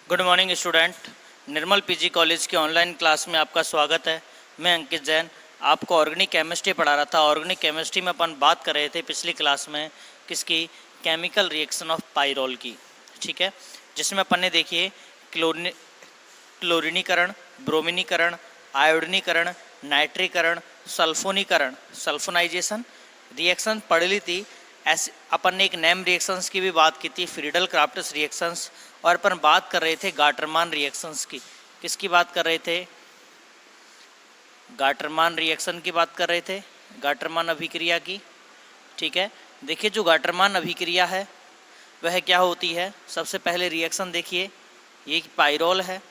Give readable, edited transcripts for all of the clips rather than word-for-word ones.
Good morning student. Nirmal PG college के online class में आपका स्वागत है। मैं अंकित जैन आपको ऑर्गेनिक केमिस्ट्री पढ़ा रहा था। ऑर्गेनिक केमिस्ट्री में अपन बात कर रहे थे पिछली क्लास में किसकी, केमिकल रिएक्शन ऑफ पाइरोल की, ठीक है। जिसमें अपन ने देखिए क्लोरीनीकरण, ब्रोमिनीकरण, आयोडीनीकरण, नाइट्रीकरण, सल्फोनीकरण, सल्फोनाइजेशन रिएक्शन पढ़ ली थी। ऐसे अपन ने एक नेम रिएक्शंस की भी बात की थी, फ्रीडल क्राफ्ट्स रिएक्शंस, और अपन बात कर रहे थे गाटरमान रिएक्शंस की। किसकी बात कर रहे थे? गाटरमान रिएक्शन की बात कर रहे थे, गाटरमान अभिक्रिया की, ठीक है। देखिए जो गाटरमान अभिक्रिया है वह क्या होती है। सबसे पहले रिएक्शन देखिए, ये पाइरोल है,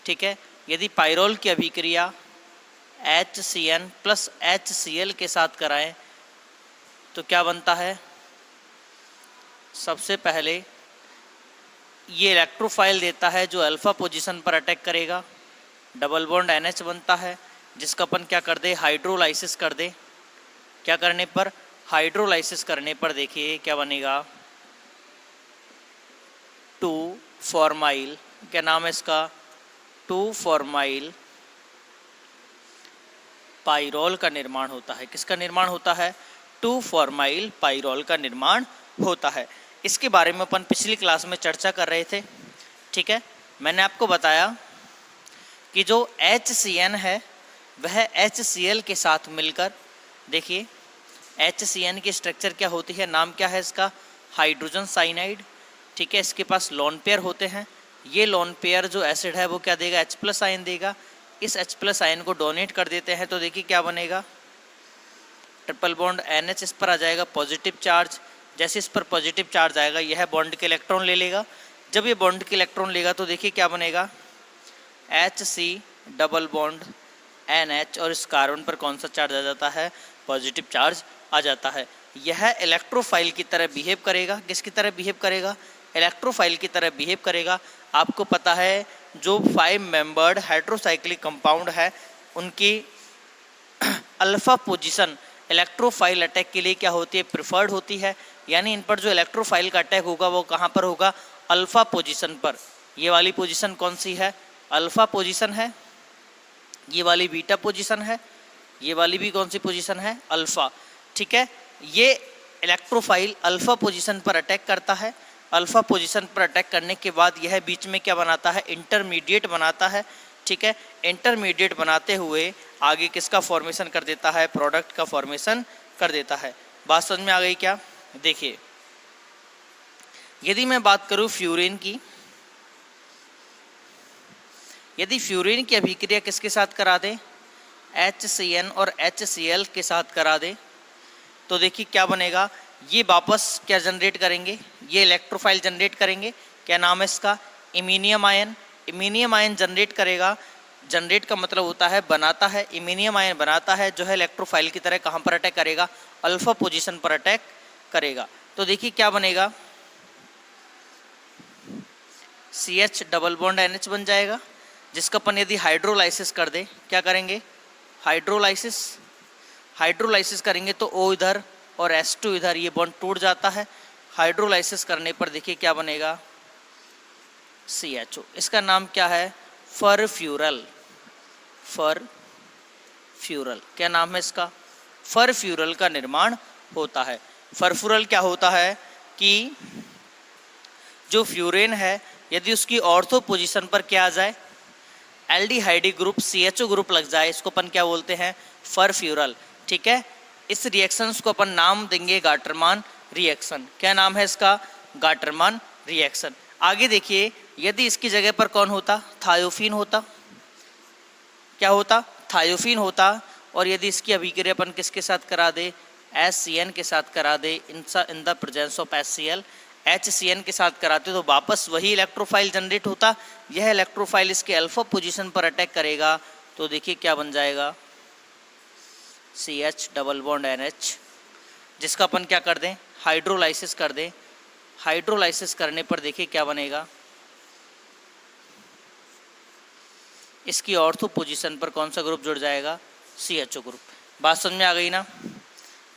ठीक है। यदि पाइरोल की अभिक्रिया HCN प्लस HCl के साथ कराएं तो क्या बनता है। सबसे पहले ये इलेक्ट्रोफाइल देता है जो अल्फा पोजीशन पर अटैक करेगा, डबल बॉन्ड NH बनता है, जिसका अपन क्या कर दे, हाइड्रोलाइसिस कर दे। क्या करने पर? हाइड्रोलाइसिस करने पर देखिए क्या बनेगा, 2-फॉर्माइल, क्या नाम है इसका, 2-फॉर्माइल पाइरोल का निर्माण होता है। किसका निर्माण होता है? 2-फॉर्माइल पाइरोल का निर्माण होता है। इसके बारे में अपन पिछली क्लास में चर्चा कर रहे थे, ठीक है। मैंने आपको बताया कि जो HCN है वह HCl के साथ मिलकर, देखिए HCN की स्ट्रक्चर क्या होती है, नाम क्या है इसका, हाइड्रोजन साइनाइड, ठीक है। इसके पास लोन पेयर होते हैं। ये लोन पेयर जो एसिड है वो क्या देगा, H+ आयन देगा। इस H+ आयन को डोनेट कर देते हैं तो देखिए क्या बनेगा, ट्रिपल बॉन्ड NH इस पर आ जाएगा, पॉजिटिव चार्ज। जैसे इस पर पॉजिटिव चार्ज आएगा यह बॉन्ड के इलेक्ट्रॉन ले लेगा। जब ये बॉन्ड के इलेक्ट्रॉन लेगा तो देखिए क्या बनेगा, HC डबल बॉन्ड NH, और इस कार्बन पर कौन सा चार्ज आ जाता है, पॉजिटिव चार्ज आ जाता है। यह इलेक्ट्रोफाइल की तरह बिहेव करेगा। किसकी तरह बिहेव करेगा? इलेक्ट्रोफाइल की तरह बिहेव करेगा। आपको पता है जो 5 मेंबर्ड हेट्रोसाइक्लिक कंपाउंड है उनकी अल्फा पोजीशन इलेक्ट्रोफाइल अटैक के लिए क्या होती है, प्रिफर्ड होती है। यानी इन पर जो इलेक्ट्रोफाइल का अटैक होगा वो कहाँ पर होगा, अल्फा पोजीशन पर। ये वाली पोजीशन कौन सी है, अल्फा पोजीशन है। ये वाली बीटा पोजीशन है। ये वाली भी कौन सी पोजीशन है, अल्फा, ठीक है। ये इलेक्ट्रोफाइल अल्फा पोजीशन पर अटैक करता है। अल्फा पोजीशन पर अटैक करने के बाद यह बीच में क्या बनाता है, इंटरमीडिएट बनाता है, ठीक है। इंटरमीडिएट बनाते हुए आगे किसका फॉर्मेशन कर देता है, प्रोडक्ट का फॉर्मेशन कर देता है। बात समझ में आ गई क्या? देखिए यदि मैं बात करूं फ्यूरिन की, यदि फ्यूरिन की अभिक्रिया किसके साथ करा दे, HCN और HCl के साथ करा दे तो देखिए क्या बनेगा, ये वापस क्या जनरेट करेंगे, ये इलेक्ट्रोफाइल जनरेट करेंगे। क्या नाम है इसका, iminium ion. Iminium ion generate करेगा। जनरेट का मतलब होता है बनाता है, इमीनियम आयन बनाता है जो है इलेक्ट्रोफाइल की तरह कहाँ पर अटैक करेगा, अल्फा पोजीशन पर अटैक करेगा। तो देखिए क्या बनेगा, CH डबल बॉन्ड NH बन जाएगा, जिसका अपन यदि हाइड्रोलाइसिस कर दे, क्या करेंगे, हाइड्रोलाइसिस, हाइड्रोलाइसिस करेंगे तो O इधर और H2 इधर, ये बॉन्ड टूट जाता है। हाइड्रोलाइसिस करने पर देखिए क्या बनेगा, CHO। इसका नाम क्या है, फरफ्यूरल। फरफ्यूरल क्या नाम है इसका, फरफ्यूरल का निर्माण होता है। फरफ्यूरल क्या होता है कि जो फ्यूरेन है यदि उसकी ऑर्थो पोजीशन पर क्या आ जाए, एल्डिहाइडी ग्रुप CHO ग्रुप लग जाए, इसको अपन क्या बोलते हैं, फरफ्यूरल, ठीक है। इस रिएक्शंस को अपन नाम देंगे गाटरमान रिएक्शन। क्या नाम है इसका, गाटरमान रिएक्शन। आगे देखिए यदि इसकी जगह पर कौन होता, थायोफीन होता। क्या होता, थायोफीन होता। और यदि इसकी अभिक्रिया अपन किसके साथ करा दे, HCN के साथ करा दे, in the presence of HCl, HCN के साथ कराते तो वापस वही इलेक्ट्रोफाइल जनरेट होता। यह इलेक्ट्रोफाइल इसके अल्फा पोजीशन पर अटैक करेगा तो देखिए क्या बन जाएगा, CH डबल बॉन्ड NH, जिसका अपन क्या कर दें, हाइड्रोलाइसिस कर दें। हाइड्रोलाइसिस करने पर देखिए क्या बनेगा, इसकी ऑर्थो पोजीशन पर कौन सा ग्रुप जुड़ जाएगा, CHO ग्रुप। बात समझ में आ गई ना,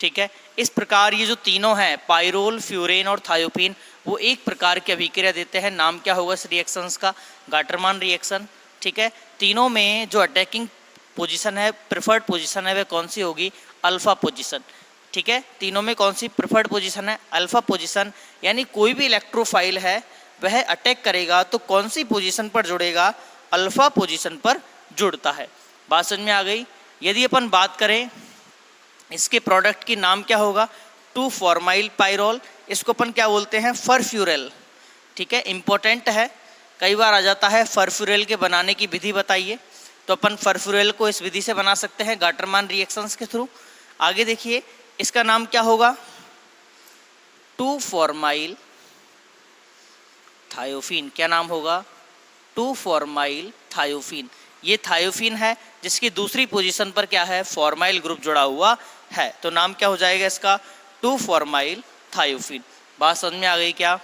ठीक है। इस प्रकार ये जो तीनों हैं, पाइरोल, फ्यूरेन और थायोपीन, वो एक प्रकार की अभिक्रिया देते हैं। नाम क्या होगा इस रिएक्शंस का? Gattermann reaction. ठीक है, तीनों में जो अटैकिंग पोजीशन है, प्रेफर्ड पोजीशन है, वह कौन सी होगी? Alpha position. ठीक है, तीनों में कौन सी प्रेफर्ड पोजीशन है? Alpha position. यानी कोई भी इलेक्ट्रोफाइल है वह अटैक करेगा तो कौन सी पोजीशन पर जुड़ेगा? अल्फा पोजीशन पर जुड़ता है। बात समझ में आ गई? यदि अपन बात करें इसके प्रोडक्ट की, नाम क्या होगा? 2-फॉर्माइल पाइरोल। इसको अपन क्या बोलते हैं? फरफ्यूरेल। ठीक है, इंपॉर्टेंट है, कई बार आ जाता है फरफ्यूरेल के बनाने की विधि बताइए, तो अपन फरफ्यूरेल को इस विधि से बना सकते हैं गाटरमान रिएक्शंस के थ्रू। आगे देखिए, इसका नाम क्या होगा? 2-फॉर्माइल थायोफिन। क्या नाम होगा? 2-फॉर्माइल थायोफिन। ये थायोफिन है जिसकी दूसरी पोजीशन पर क्या है? फॉर्माइल ग्रुप जुड़ा हुआ है, तो नाम क्या हो जाएगा इसका? 2-फॉर्माइल थायोफिन। बात समझ में आ गई क्या?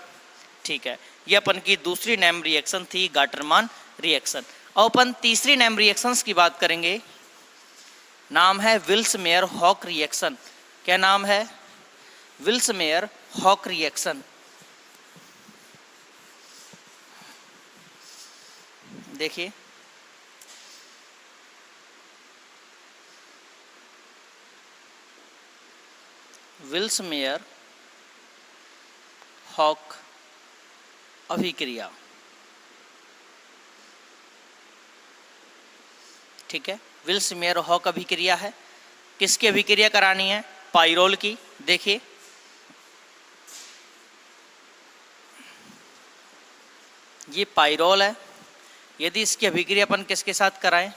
ठीक है, ये अपन की दूसरी नेम रिएक्शन थी गाटरमान रिएक्शन। अब अपन तीसरी नेम रिएक्शंस की बात करेंगे। नाम है विल्स मेयर हॉक रिएक्शन। क्या नाम है? Vilsmeier Haack reaction. देखिए, विल्स मेयर हॉक अभिक्रिया। ठीक है, विल्स मेयर हॉक अभिक्रिया है। किसकी अभिक्रिया करानी है? पाइरोल की। देखिए, ये पाइरोल है। यदि इसकी अभिक्रिया अपन किसके साथ कराएं?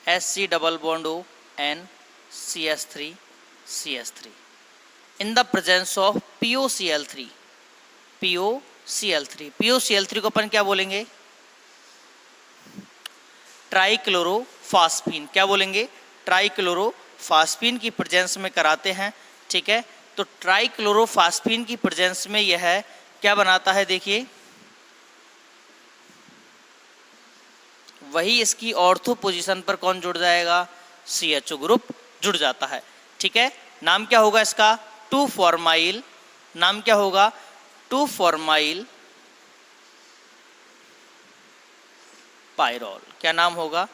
Sc double bond O N CH3 CH3 in the presence of POCl3 POCl3 POCl3 को अपन क्या बोलेंगे? ट्राइक्लोरोफास्फीन। क्या बोलेंगे? ट्राइक्लोरोफास्फीन की प्रेजेंस में कराते हैं। ठीक है, तो ट्राइक्लोरोफास्फीन की प्रेजेंस में यह क्या बनाता है? देखिए, वही इसकी ऑर्थो पोजीशन पर कौन जुड़ जाएगा? CHO ग्रुप जुड़ जाता है। ठीक है, नाम क्या होगा इसका? 2-फॉर्माइल। नाम क्या होगा? 2-फॉर्माइल पाइरोल। क्या नाम होगा?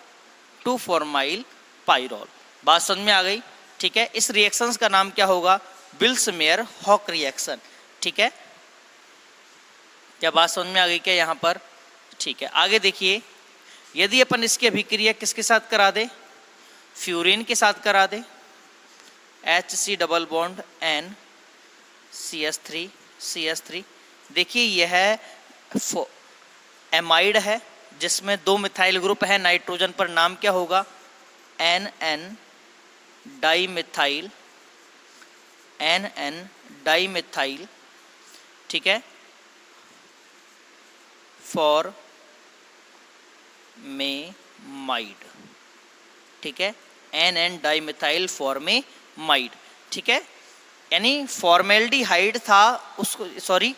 2-फॉर्माइल पाइरोल। बात समझ में आ गई? ठीक है, इस रिएक्शंस का नाम क्या होगा? Vilsmeier Haack reaction. ठीक है, क्या बात समझ में आ गई क्या यहाँ पर? ठीक है, आगे देखिए, यदि अपन इसकी अभिक्रिया किसके साथ करा दे? फ्यूरिन के साथ करा दे। Hc double bond N CH3 CH3। देखिए, यह एमाइड है जिसमें 2 मिथाइल ग्रुप है नाइट्रोजन पर। नाम क्या होगा? NN dimethyl NN dimethyl. ठीक है, फॉर मेमाइड। ठीक है, NN डाइमिथाइल फॉर्मेमाइड। ठीक है, यानी फॉर्मेल्डिहाइड था उसको, सॉरी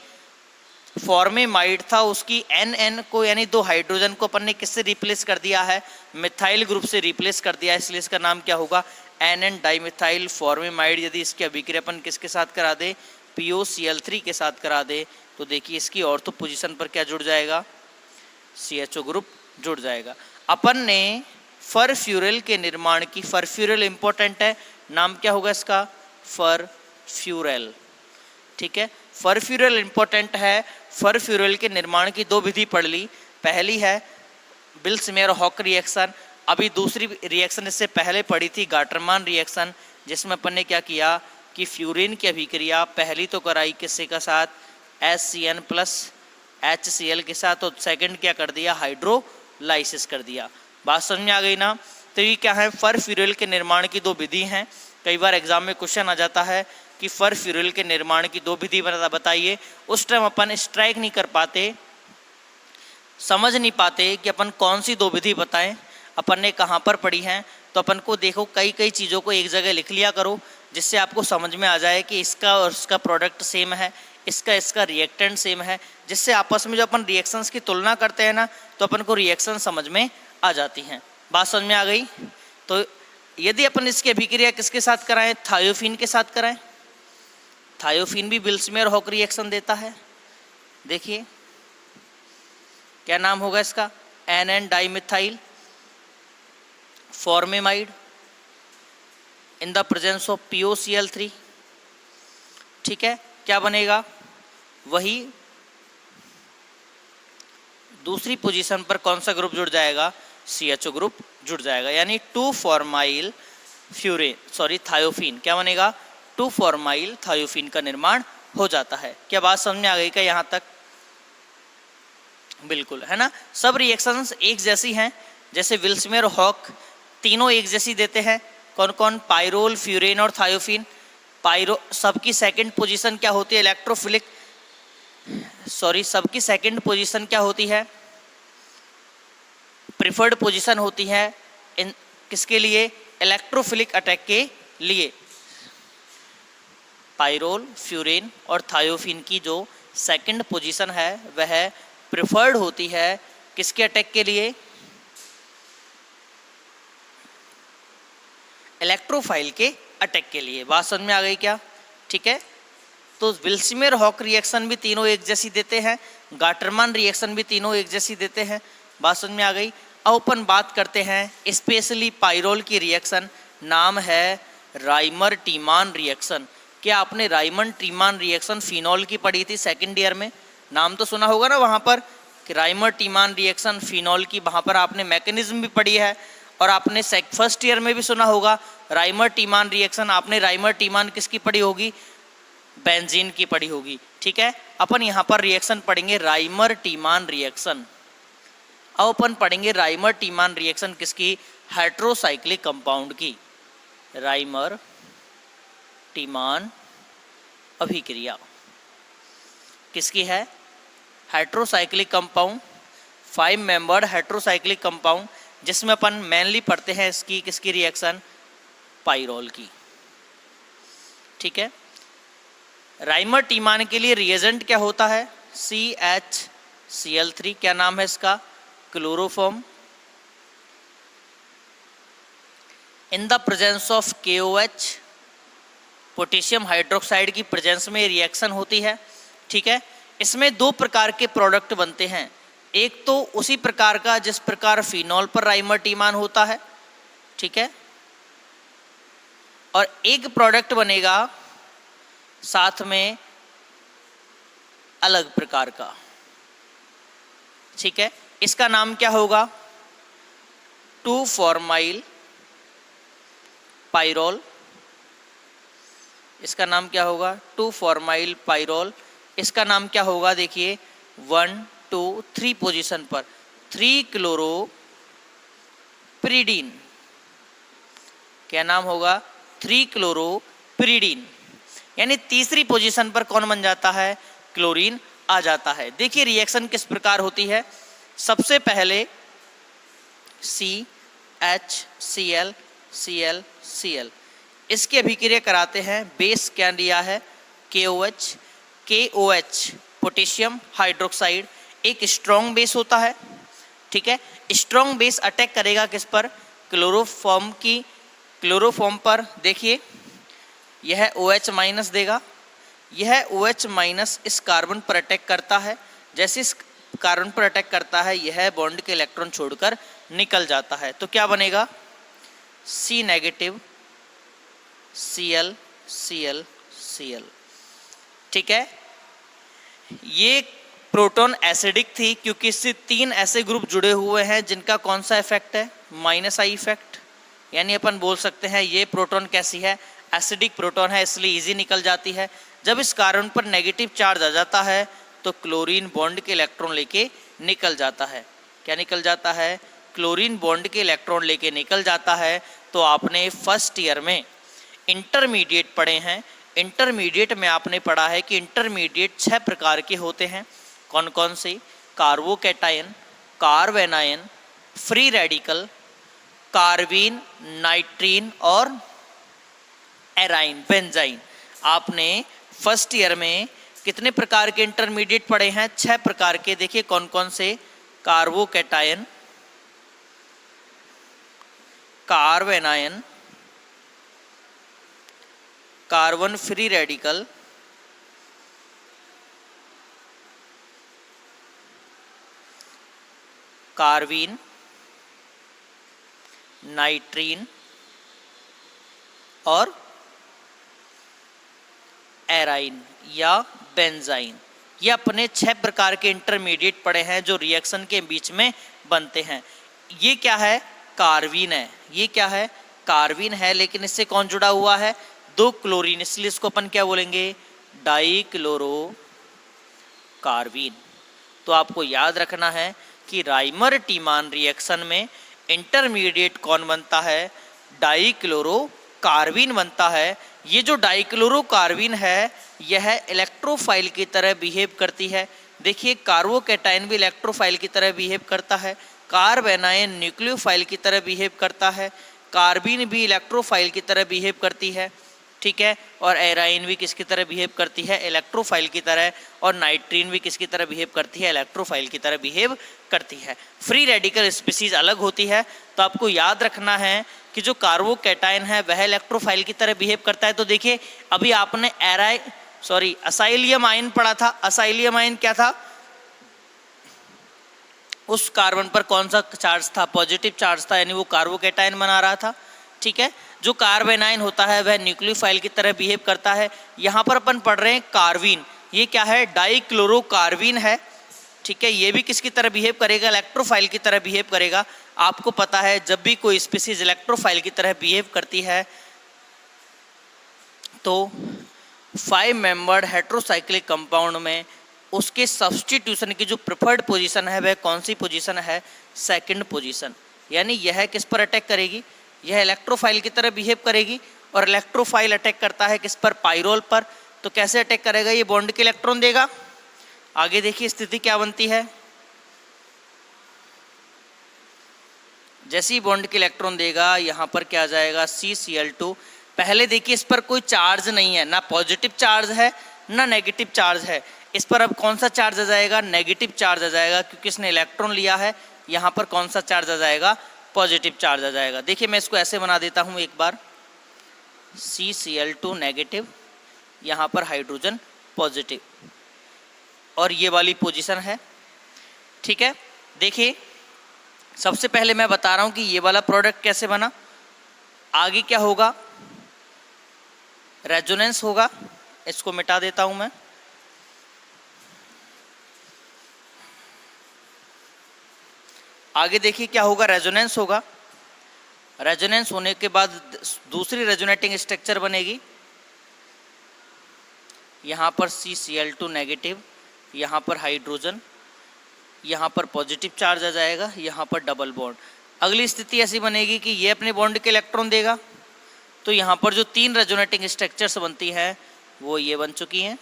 फॉर्मेमाइड था, उसकी NN को यानी 2 हाइड्रोजन को अपन ने किससे रिप्लेस कर दिया है? मिथाइल ग्रुप से रिप्लेस कर दिया है, इसलिए इसका नाम क्या होगा? NN dimethyl formamide. यदि इसकी अभिक्रिया अपन किसके साथ करा दे? POCl3 के साथ करा दे, तो देखिए इसकी ऑर्थो पोजीशन पर क्या जुड़ जाएगा? CHO ग्रुप जुड़ जाएगा। अपन ने फरफ्यूरेल के निर्माण की, फरफ्यूरेल इंपॉर्टेंट है, नाम क्या होगा इसका? फरफ्यूरेल। ठीक है, फरफ्यूरेल इंपॉर्टेंट है। फरफ्यूरेल के निर्माण की 2 विधि पढ़ ली। पहली है विल्स मेयर हॉक रिएक्शन। अभी दूसरी रिएक्शन इससे पहले पढ़ी थी गाटरमान रिएक्शन, जिसमें अपन ने क्या किया कि फ्यूरिन की अभिक्रिया पहली तो कराई किससे का साथ? HCN प्लस HCl के साथ, और सेकंड क्या कर दिया? हाइड्रोलाइसिस कर दिया। बात समझ में आ गई ना? तो ये क्या है? फरफ्यूरेल के निर्माण की 2 विधि हैं। कई बार एग्जाम में क्वेश्चन आ जाता है कि फरफ्यूरेल के निर्माण की 2 विधि बताइए। उस टाइम अपन स्ट्राइक नहीं कर पाते, समझ नहीं पाते कि अपन कौन सी 2 विधि बताएं, अपन ने कहाँ पर पढ़ी हैं। तो अपन को देखो, कई चीज़ों को एक जगह लिख लिया करो, जिससे आपको समझ में आ जाए कि इसका और इसका प्रोडक्ट सेम है, इसका रिएक्टेंट सेम है, जिससे आपस में जो अपन रिएक्शंस की तुलना करते हैं ना, तो अपन को रिएक्शन समझ में आ जाती हैं। बात समझ में आ गई? तो यदि अपन इसकी अभिक्रिया किसके साथ कराएं, थायोफीन के साथ कराएं, थायोफीन भी विल्समेयर हॉक रिएक्शन देता है। देखिए क्या नाम होगा इसका, NN dimethyl formamide in the presence of POCl3। ठीक है, क्या बनेगा, वही दूसरी पोजीशन पर कौन सा ग्रुप जुड़ जाएगा, CHO ग्रुप जुड़ जाएगा, यानी 2-फॉर्माइल थायोफीन क्या बनेगा, 2-फॉर्माइल थायोफीन का निर्माण हो जाता है। क्या बात समझ में आ गई क्या यहाँ तक? बिल्कुल, है ना। सब रिएक्शंस एक जैसी हैं, जैसे विल्समेयर हॉक तीनों एक जैसी देते हैं। कौन कौन, पाइरोल, फ्यूरेन और थायोफीन। सबकी सेकंड पोजीशन क्या होती है, सबकी सेकंड पोजीशन क्या होती है, प्रिफर्ड पोजीशन होती है इन किसके लिए, इलेक्ट्रोफिलिक अटैक के लिए। पाइरोल, फ्यूरेन और थायोफीन की जो सेकंड पोजीशन है वह प्रिफर्ड होती है किसके अटैक के लिए, इलेक्ट्रोफाइल के अटैक के लिए। बात समझ में आ गई क्या? ठीक है, तो विल्समेयर हॉक रिएक्शन भी तीनों एक जैसी देते हैं, गाटरमान रिएक्शन भी तीनों एक जैसी देते हैं। बात समझ में आ गई। अब अपन बात करते हैं स्पेशली पाइरोल की रिएक्शन, नाम है राइमर टीमान रिएक्शन। क्या आपने राइमर टीमान रिएक्शन फिनॉल की पढ़ी थी सेकेंड ईयर में? नाम तो सुना होगा ना वहाँ पर कि राइमर टीमान रिएक्शन फिनॉल की, वहाँ पर आपने मैकेनिज्म भी पढ़ी है। और आपने फर्स्ट ईयर में भी सुना होगा राइमर टीमान रिएक्शन। आपने राइमर टीमान किसकी पढ़ी होगी, बेंजीन की पढ़ी होगी। ठीक है, अपन यहाँ पर रिएक्शन पढ़ेंगे राइमर टीमान रिएक्शन। अब अपन पढ़ेंगे राइमर टीमान रिएक्शन किसकी, हेट्रोसाइक्लिक कंपाउंड की। राइमर टीमान अभिक्रिया किसकी है, heterocyclic compound, 5 membered heterocyclic compound, जिसमें अपन मेनली पढ़ते हैं इसकी किसकी रिएक्शन, पाइरोल की। ठीक है, राइमर टीमान के लिए रिएजेंट क्या होता है, CHCl3। क्या नाम है इसका, chloroform in the presence of KOH, potassium hydroxide की प्रेजेंस में रिएक्शन होती है। ठीक है, इसमें 2 प्रकार के प्रोडक्ट बनते हैं, एक तो उसी प्रकार का जिस प्रकार फिनॉल पर राइमर टीमान होता है, ठीक है, और एक प्रोडक्ट बनेगा साथ में अलग प्रकार का। ठीक है, इसका नाम क्या होगा, 2-फॉर्माइल पाइरोल। इसका नाम क्या होगा, 2-फॉर्माइल पाइरोल। इसका नाम क्या होगा, देखिए 1, 2, 3 पोजीशन पर 3-क्लोरोपिरीडीन। क्या नाम होगा, 3-क्लोरोपिरीडीन। यानी तीसरी पोजीशन पर कौन बन जाता है, क्लोरीन आ जाता है। देखिए रिएक्शन किस प्रकार होती है, सबसे पहले CHCl Cl Cl इसकी अभिक्रिया कराते हैं, बेस क्या दिया है, KOH पोटेशियम हाइड्रोक्साइड एक स्ट्रॉन्ग बेस होता है। ठीक है, स्ट्रॉन्ग बेस अटैक करेगा किस पर, क्लोरोफॉर्म पर। देखिए यह OH- देगा, यह OH- इस कार्बन पर अटैक करता है। जैसे इस कार्बन पर अटैक करता है यह बॉन्ड के इलेक्ट्रॉन छोड़कर निकल जाता है, तो क्या बनेगा, C- Cl Cl Cl। ठीक है, ये प्रोटॉन एसिडिक थी क्योंकि इससे 3 ऐसे ग्रुप जुड़े हुए हैं जिनका कौन सा इफेक्ट है, -I इफेक्ट। यानी अपन बोल सकते हैं ये प्रोटॉन कैसी है, एसिडिक प्रोटॉन है, इसलिए इजी निकल जाती है। जब इस कार्बन पर नेगेटिव चार्ज आ जाता है तो क्लोरीन बॉन्ड के इलेक्ट्रॉन लेके निकल जाता है। क्या निकल जाता है, क्लोरीन बॉन्ड के इलेक्ट्रॉन लेके निकल जाता है। तो आपने फर्स्ट ईयर में इंटरमीडिएट पढ़े हैं, इंटरमीडिएट में आपने पढ़ा है कि इंटरमीडिएट 6 प्रकार के होते हैं। कौन कौन से, carbocation, carbanion, free radical, carbene, nitrene और एराइन, बेंजाइन। आपने फर्स्ट ईयर में कितने प्रकार के इंटरमीडिएट पढ़े हैं, 6 प्रकार के। देखिए कौन कौन से, carbocation, carbanion, carbon free radical carbene, nitrene और एराइन या बेंजाइन। ये अपने 6 प्रकार के इंटरमीडिएट पड़े हैं जो रिएक्शन के बीच में बनते हैं। ये क्या है? कार्बीन है। ये क्या है? कार्बीन है, लेकिन इससे कौन जुड़ा हुआ है? 2 क्लोरीन, इसलिए इसको अपन क्या बोलेंगे? Die chloro carbene. तो आपको याद रखना है कि राइमर टीमान रिएक्शन में इंटरमीडिएट कौन बनता है? डाई क्लोरो कार्बीन बनता है। ये जो डाइक्लोरो कार्बीन है यह इलेक्ट्रोफाइल की तरह बिहेव करती है। देखिए कार्बोकैटायन भी इलेक्ट्रोफाइल की तरह बिहेव करता है, कार्बेनाइन न्यूक्लियोफाइल की तरह बिहेव करता है, कार्बीन भी इलेक्ट्रोफाइल की तरह बिहेव करती है, ठीक है। और एराइन भी किसकी तरह बिहेव करती है? इलेक्ट्रोफाइल की तरह। और नाइट्रीन भी किसकी तरह बिहेव करती है? इलेक्ट्रोफाइल की तरह बिहेव करती है। फ्री रेडिकल स्पीसीज अलग होती है, तो आपको याद रखना है कि जो कार्बोकैटायन है वह इलेक्ट्रोफाइल की तरह बिहेव करता है। तो देखिए अभी आपने असाइलियम आयन पढ़ा था। असाइलियम आयन क्या था? उस कार्बन पर कौन सा चार्ज था? पॉजिटिव चार्ज था, यानी वो कार्बोकैटायन बना रहा था, ठीक है। जो कार्बेनाइन होता है वह न्यूक्लियोफाइल की तरह बिहेव करता है। यहाँ पर अपन पढ़ रहे हैं कार्बीन, ये क्या है? डाइक्लोरो कार्बीन है, ठीक है। ये भी किसकी तरह बिहेव करेगा? इलेक्ट्रोफाइल की तरह बिहेव करेगा। आपको पता है जब भी कोई स्पीसीज इलेक्ट्रोफाइल की तरह बिहेव करती है तो 5 मेंबर्ड हेट्रोसाइक्लिक कंपाउंड में उसके सब्स्टिट्यूशन की जो प्रेफर्ड पोजीशन है वह कौन सी पोजीशन है? Second position. यानी यह किस पर अटैक करेगी? यह इलेक्ट्रोफाइल की तरह बिहेव करेगी। और इलेक्ट्रोफाइल अटैक करता है किस पर? पाइरोल पर। तो कैसे अटैक करेगा? ये बॉन्ड के इलेक्ट्रॉन देगा। आगे देखिए स्थिति क्या बनती है। जैसे ही बॉन्ड के इलेक्ट्रॉन देगा यहाँ पर क्या आ जाएगा? CCl2। पहले देखिए इस पर कोई चार्ज नहीं है, ना पॉजिटिव चार्ज है ना नेगेटिव चार्ज है। इस पर अब कौन सा चार्ज आ जाएगा? नेगेटिव चार्ज आ जाएगा, क्योंकि इसने इलेक्ट्रॉन लिया है। यहाँ पर कौन सा चार्ज आ जाएगा? पॉजिटिव चार्ज आ जाएगा। देखिए मैं इसको ऐसे बना देता हूँ एक बार, CCl2 नेगेटिव, यहाँ पर हाइड्रोजन पॉजिटिव, और ये वाली पोजीशन है, ठीक है। देखिए सबसे पहले मैं बता रहा हूँ कि ये वाला प्रोडक्ट कैसे बना। आगे क्या होगा? रेजोनेंस होगा। इसको मिटा देता हूँ मैं। आगे देखिए क्या होगा? रेजोनेंस होगा। रेजोनेंस होने के बाद दूसरी रेजोनेटिंग स्ट्रक्चर बनेगी। यहाँ पर CCl2 नेगेटिव, यहाँ पर हाइड्रोजन, यहाँ पर पॉजिटिव चार्ज आ जाएगा, यहाँ पर डबल बॉन्ड। अगली स्थिति ऐसी बनेगी कि ये अपने बॉन्ड के इलेक्ट्रॉन देगा। तो यहाँ पर जो 3 रेजोनेटिंग स्ट्रक्चर्स बनती हैं वो ये बन चुकी हैं।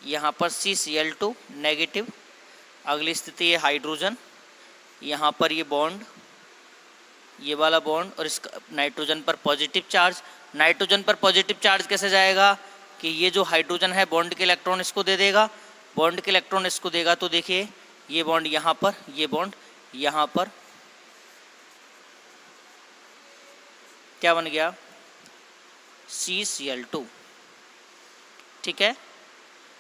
यहाँ पर CCl2 नेगेटिव, अगली स्थिति है हाइड्रोजन, यहाँ पर ये बॉन्ड, ये वाला बॉन्ड, और इसका नाइट्रोजन पर पॉजिटिव चार्ज। नाइट्रोजन पर पॉजिटिव चार्ज कैसे जाएगा कि ये जो हाइड्रोजन है बॉन्ड के इलेक्ट्रॉन इसको दे देगा, बॉन्ड के इलेक्ट्रॉन इसको देगा। तो देखिए ये बॉन्ड यहाँ पर, ये बॉन्ड यहाँ पर, क्या बन गया? CCl2, ठीक है।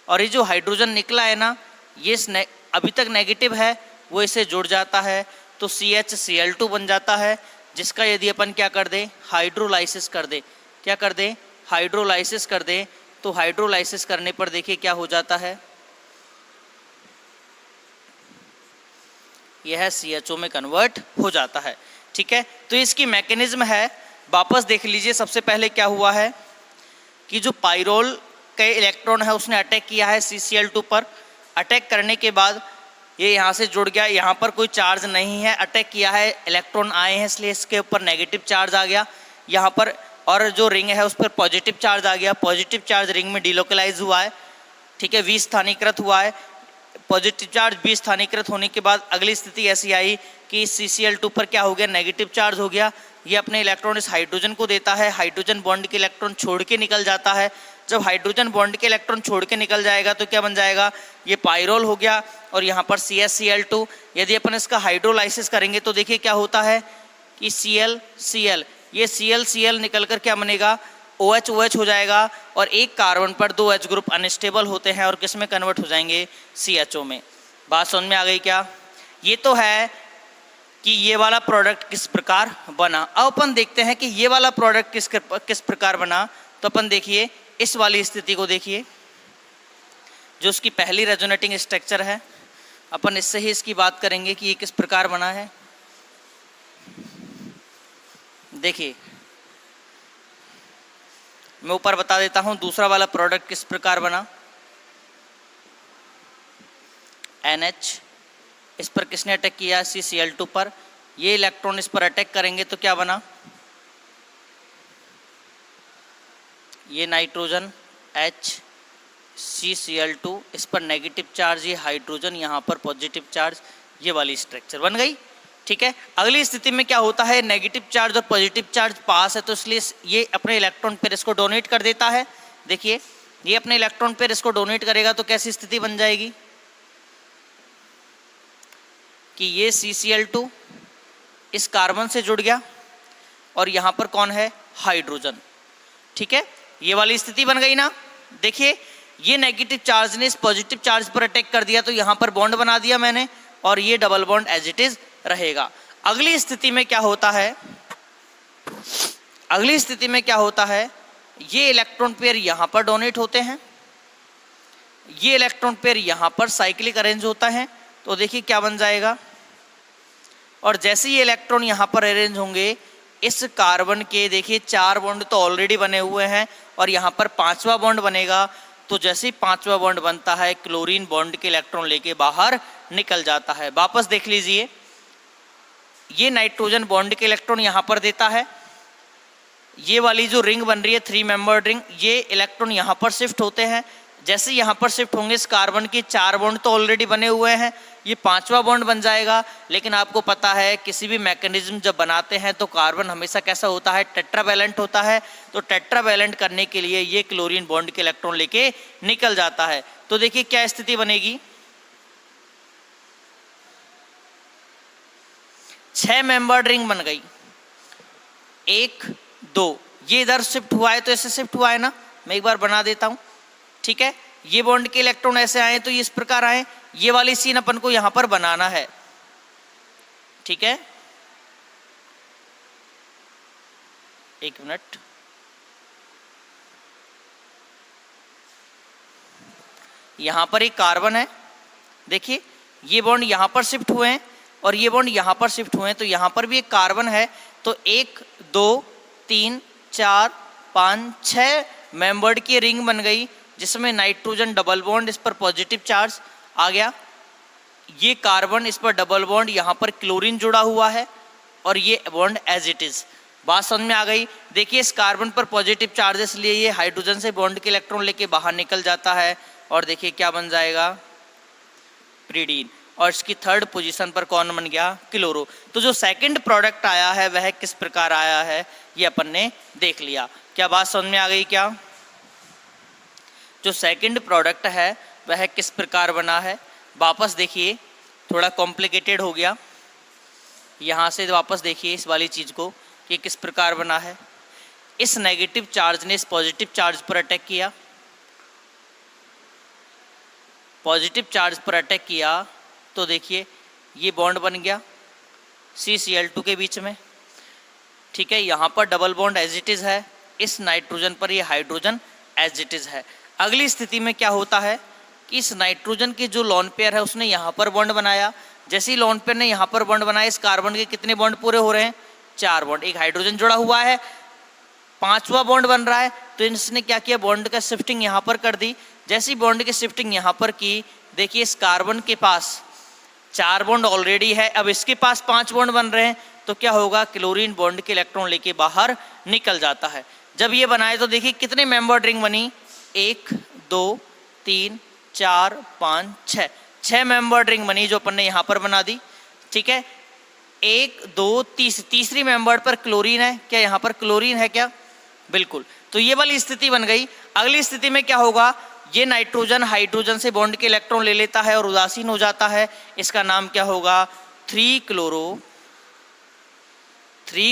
और ये जो हाइड्रोजन निकला है ना, ये अभी तक नेगेटिव है, वो इसे जुड़ जाता है तो CHCl2 बन जाता है, जिसका यदि अपन क्या कर दें? हाइड्रोलाइसिस कर दें। क्या कर दें? हाइड्रोलाइसिस कर दें। तो हाइड्रोलाइसिस करने पर देखिए क्या हो जाता है? यह CHO में कन्वर्ट हो जाता है, ठीक है। तो इसकी मैकेनिज्म है, वापस देख लीजिए। सबसे पहले क्या हुआ है कि जो पाइरोल के इलेक्ट्रॉन है उसने अटैक किया है CCl2 पर। अटैक करने के बाद ये यहाँ से जुड़ गया, यहाँ पर कोई चार्ज नहीं है, अटैक किया है, इलेक्ट्रॉन आए हैं, इसलिए इसके ऊपर नेगेटिव चार्ज आ गया यहाँ पर, और जो रिंग है उस पर पॉजिटिव चार्ज आ गया। पॉजिटिव चार्ज रिंग में डिलोकलाइज हुआ है, ठीक है, विस्थानीकृत हुआ है। पॉजिटिव चार्ज विस्थानीकृत होने के बाद अगली स्थिति ऐसी आई कि CCl2 पर क्या हो गया? नेगेटिव चार्ज हो गया। ये अपने इलेक्ट्रॉन इस हाइड्रोजन को देता है, हाइड्रोजन बॉन्ड के इलेक्ट्रॉन छोड़ के निकल जाता है। जब हाइड्रोजन बॉन्ड के इलेक्ट्रॉन छोड़ के निकल जाएगा तो क्या बन जाएगा? ये पाइरोल हो गया, और यहाँ पर CHCl2। यदि अपन इसका हाइड्रोलाइसिस करेंगे तो देखिए क्या होता है कि Cl ये ClCl निकल कर क्या बनेगा? OH OH हो जाएगा और एक कार्बन पर 2 H ग्रुप अनस्टेबल होते हैं और किस में कन्वर्ट हो जाएंगे, CHO में। बात समझ में आ गई क्या? ये तो है कि ये वाला प्रोडक्ट किस प्रकार बना। अब अपन देखते हैं कि ये वाला प्रोडक्ट किस प्रकार बना। तो अपन देखिए इस वाली स्थिति को देखिए, जो उसकी पहली रेजोनेटिंग स्ट्रक्चर है, अपन इससे ही इसकी बात करेंगे कि ये किस प्रकार बना है। देखिए मैं ऊपर बता देता हूं दूसरा वाला प्रोडक्ट किस प्रकार बना। NH, इस पर किसने अटैक किया, CCl2 पर। ये इलेक्ट्रॉन इस पर अटैक करेंगे तो क्या बना, ये नाइट्रोजन H, CCl2, इस पर नेगेटिव चार्ज, ये हाइड्रोजन, यहाँ पर पॉजिटिव चार्ज, ये वाली स्ट्रक्चर बन गई। ठीक है, अगली स्थिति में क्या होता है, नेगेटिव चार्ज और पॉजिटिव चार्ज पास है तो इसलिए ये अपने इलेक्ट्रॉन पेयर इसको डोनेट कर देता है। देखिए ये अपने इलेक्ट्रॉन पेयर इसको डोनेट करेगा तो कैसी स्थिति बन जाएगी कि ये CCl2 इस कार्बन से जुड़ गया और यहाँ पर कौन है, हाइड्रोजन। ठीक है, ये वाली स्थिति बन गई ना। देखिए ये नेगेटिव चार्ज ने इस पॉजिटिव चार्ज पर अटैक कर दिया तो यहाँ पर बॉन्ड बना दिया मैंने और ये double bond as it is रहेगा। अगली स्थिति में क्या होता है, अगली स्थिति में क्या होता है, ये इलेक्ट्रॉन पेयर यहाँ पर डोनेट होते हैं, ये इलेक्ट्रॉन पेयर यहाँ पर साइक्लिक अरेंज होता है। तो देखिए क्या बन जाएगा, और जैसे ही इलेक्ट्रॉन यहाँ पर अरेंज होंगे इस कार्बन के देखिए 4 बॉन्ड तो ऑलरेडी बने हुए हैं और यहाँ पर 5वां बॉन्ड बनेगा। तो जैसे ही 5वां बॉन्ड बनता है क्लोरीन बॉन्ड के इलेक्ट्रॉन लेके बाहर निकल जाता है। वापस देख लीजिए, ये नाइट्रोजन बॉन्ड के इलेक्ट्रॉन यहाँ पर देता है, ये वाली जो रिंग बन रही है 3 मेंबर्ड रिंग, ये इलेक्ट्रॉन यहाँ पर शिफ्ट होते हैं। जैसे यहाँ पर शिफ्ट होंगे इस कार्बन के 4 बॉन्ड तो ऑलरेडी बने हुए हैं, ये 5वां बॉन्ड बन जाएगा। लेकिन आपको पता है किसी भी मैकेनिज्म जब बनाते हैं तो कार्बन हमेशा कैसा होता है, टेट्रावैलेंट होता है। तो टेट्रावैलेंट करने के लिए ये क्लोरीन बॉन्ड के इलेक्ट्रॉन लेके निकल जाता है। तो देखिए क्या स्थिति बनेगी, 6 मेंबर्ड रिंग बन गई, 1 2, ये इधर शिफ्ट हुआ है तो ऐसे शिफ्ट हुआ है ना, मैं एक बार बना देता हूं। ठीक है, ये बॉन्ड के इलेक्ट्रॉन ऐसे आए तो ये इस प्रकार आए, ये वाली सीन अपन को यहां पर बनाना है। ठीक है, एक मिनट, यहां पर एक कार्बन है, देखिए ये बॉन्ड यहां पर शिफ्ट हुए हैं और ये बॉन्ड यहां पर शिफ्ट हुए हैं, तो यहां पर भी एक कार्बन है। तो 1 2 3 4 5 6 मेंबर्ड की रिंग बन गई, जिसमें नाइट्रोजन डबल बॉन्ड, इस पर पॉजिटिव चार्ज आ गया, ये कार्बन, इस पर डबल बॉन्ड, यहाँ पर क्लोरीन जुड़ा हुआ है और ये बॉन्ड एज इट इज। बात समझ में आ गई। देखिए इस कार्बन पर पॉजिटिव चार्ज, इसलिए ये हाइड्रोजन से बॉन्ड के इलेक्ट्रॉन लेके बाहर निकल जाता है और देखिए क्या बन जाएगा, प्रीडीन। और इसकी 3rd पोजीशन पर कौन बन गया, क्लोरो। तो जो सेकंड प्रोडक्ट आया है वह किस प्रकार आया है ये अपन ने देख लिया। क्या बात समझ में आ गई क्या? जो सेकंड प्रोडक्ट है वह किस प्रकार बना है, वापस देखिए थोड़ा कॉम्प्लिकेटेड हो गया, यहाँ से वापस देखिए इस वाली चीज़ को कि किस प्रकार बना है। इस नेगेटिव चार्ज ने इस पॉजिटिव चार्ज पर अटैक किया, पॉजिटिव चार्ज पर अटैक किया तो देखिए ये बॉन्ड बन गया CCl2 के बीच में। ठीक है, यहाँ पर double bond as it is है, इस नाइट्रोजन पर ये हाइड्रोजन एज इट इज़ है। अगली स्थिति में क्या होता है कि इस नाइट्रोजन के जो लोन पेयर है उसने यहाँ पर बॉन्ड बनाया, जैसे ही लोन पेयर ने यहाँ पर बॉन्ड बनाया, इस कार्बन के कितने बॉन्ड पूरे हो रहे हैं, 4 बॉन्ड, एक हाइड्रोजन जुड़ा हुआ है, 5वां बॉन्ड बन रहा है। तो इसने क्या किया, बॉन्ड का शिफ्टिंग यहाँ पर कर दी। जैसी बॉन्ड की शिफ्टिंग यहाँ पर की, देखिए इस कार्बन के पास 4 बॉन्ड ऑलरेडी है, अब इसके पास 5 बॉन्ड बन रहे हैं, तो क्या होगा, क्लोरीन बॉन्ड के इलेक्ट्रॉन लेके बाहर निकल जाता है। जब ये बनाए तो देखिए कितने मेंबर्ड रिंग बनी, 1 2 3 4 5 6, 6 मेंबर्ड रिंग बनी जो अपन ने यहाँ पर बना दी। ठीक है, 1 2 तीसरी मेंबर्ड पर क्लोरीन है, क्या यहाँ पर क्लोरीन है क्या, बिल्कुल। तो ये वाली स्थिति बन गई। अगली स्थिति में क्या होगा, ये नाइट्रोजन हाइड्रोजन से बॉन्ड के इलेक्ट्रॉन ले लेता है और उदासीन हो जाता है, इसका नाम क्या होगा, 3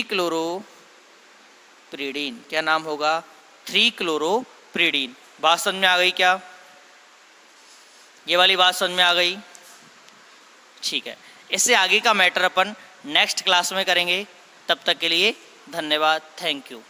क्लोरो प्रीडीन। क्या नाम होगा, 3 क्लोरोप्रीडीन। बात समझ में आ गई क्या? ये वाली बात समझ में आ गई? ठीक है, इससे आगे का मैटर अपन नेक्स्ट क्लास में करेंगे। तब तक के लिए धन्यवाद, थैंक यू।